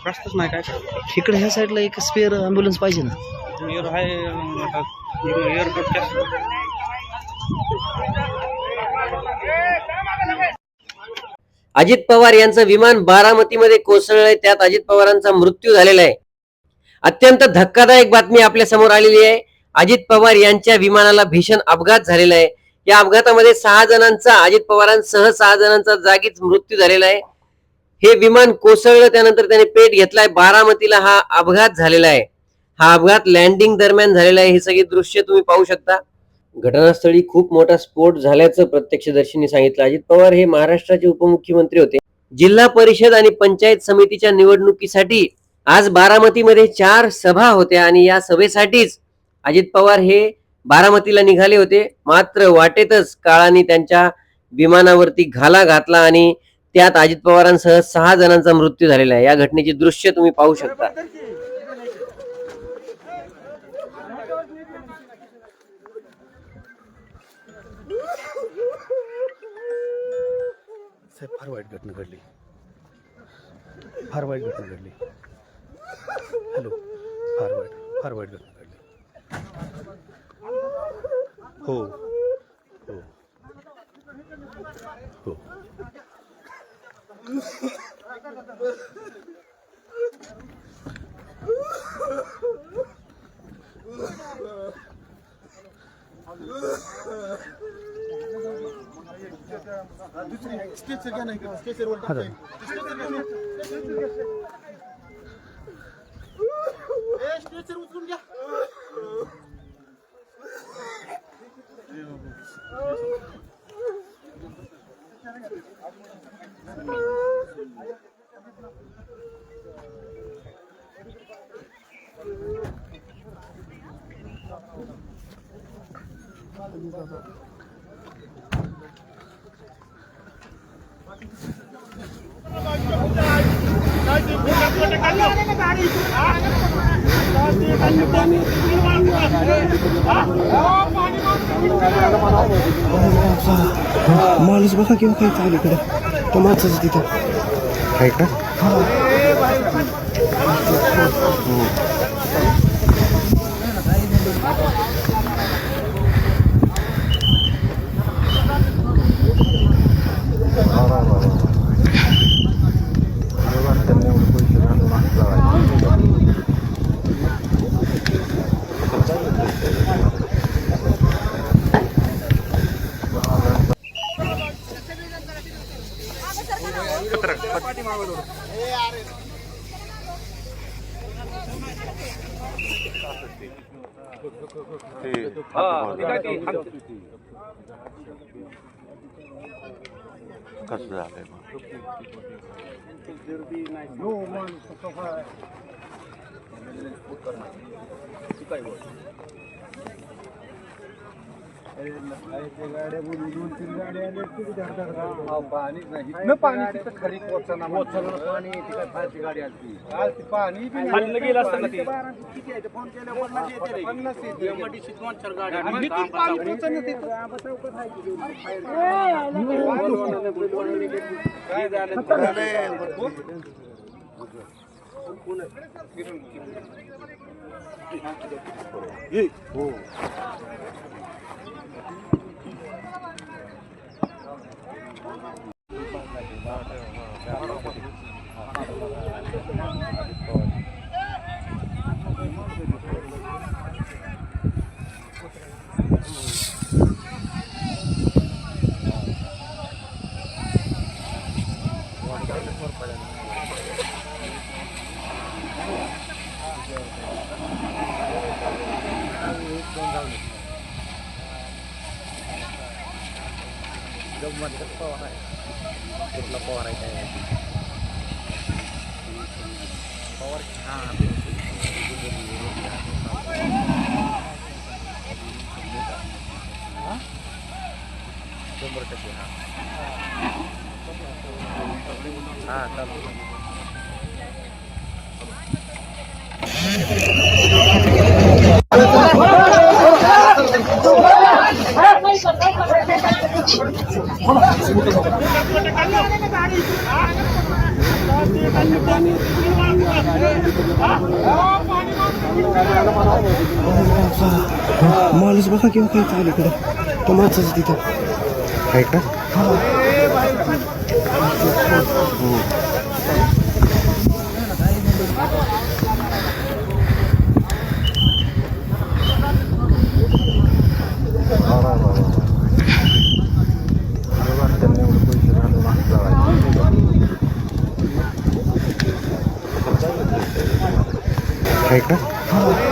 रस्ताच नाही काय इकडे ह्या साईडला एक स्पेअर ॲम्ब्युलन्स पाहिजे ना. अजित पवार यांचं विमान बारामतीमध्ये कोसळलंय, त्यात अजित पवारांचा मृत्यू झालेला आहे. अत्यंत धक्कादायक बातमी आपल्या समोर आलेली आहे. अजित पवार यांच्या विमानाला भीषण अपघात झालेला आहे. या अपघातामध्ये 6 जणांचा, अजित पवारांसह 6 जणांचा जागीच मृत्यू झालेला आहे. हे विमान कोसळलं, त्यानंतर त्याने पेट घेतलाय. बारामतीला हा अपघात झालेला आहे. हा अपघात लँडिंग दरम्यान झालेला आहे. हे सगळे दृश्य तुम्ही पाहू शकता. घटनास्थळी खूप मोठा स्फोट झाल्याचं प्रत्यक्षदर्शींनी सांगितलं. अजित पवार हे महाराष्ट्राचे उपमुख्यमंत्री होते. जिल्हा परिषद आणि पंचायत समितीच्या निवडणुकीसाठी आज बारामतीमध्ये 4 सभा होत्या आणि या सभेसाठीच अजित पवार हे बारामतीला निघाले होते. मात्र वाटेतच काळाने त्यांच्या विमानावरती घाला घातला आणि त्यात अजित पवारांसह 6 जणांचा मृत्यू झालेला आहे. या घटनेची दृश्य तुम्ही पाहू शकता. फार वाईट घटना घडली, फार वाईट घटना घडली. हॅलो, फार वाईट घटना घडली. हो हो हो. माणूस बघा किंवा काही चालू इकडे तो माणसाचं तिथं आहे का. कसं झालंय पाणी तिथं खरी पोचना पाणी तिकडे फारची गाडी आली पाणी गेलं असतं फोन हो. पवार आहे कुठला पवार आहे काय पवार हां 100% हां चालू माणूस बघा किंवा काही चालू इकडे त्या माणसाचं तिथं आहे का? आहे का?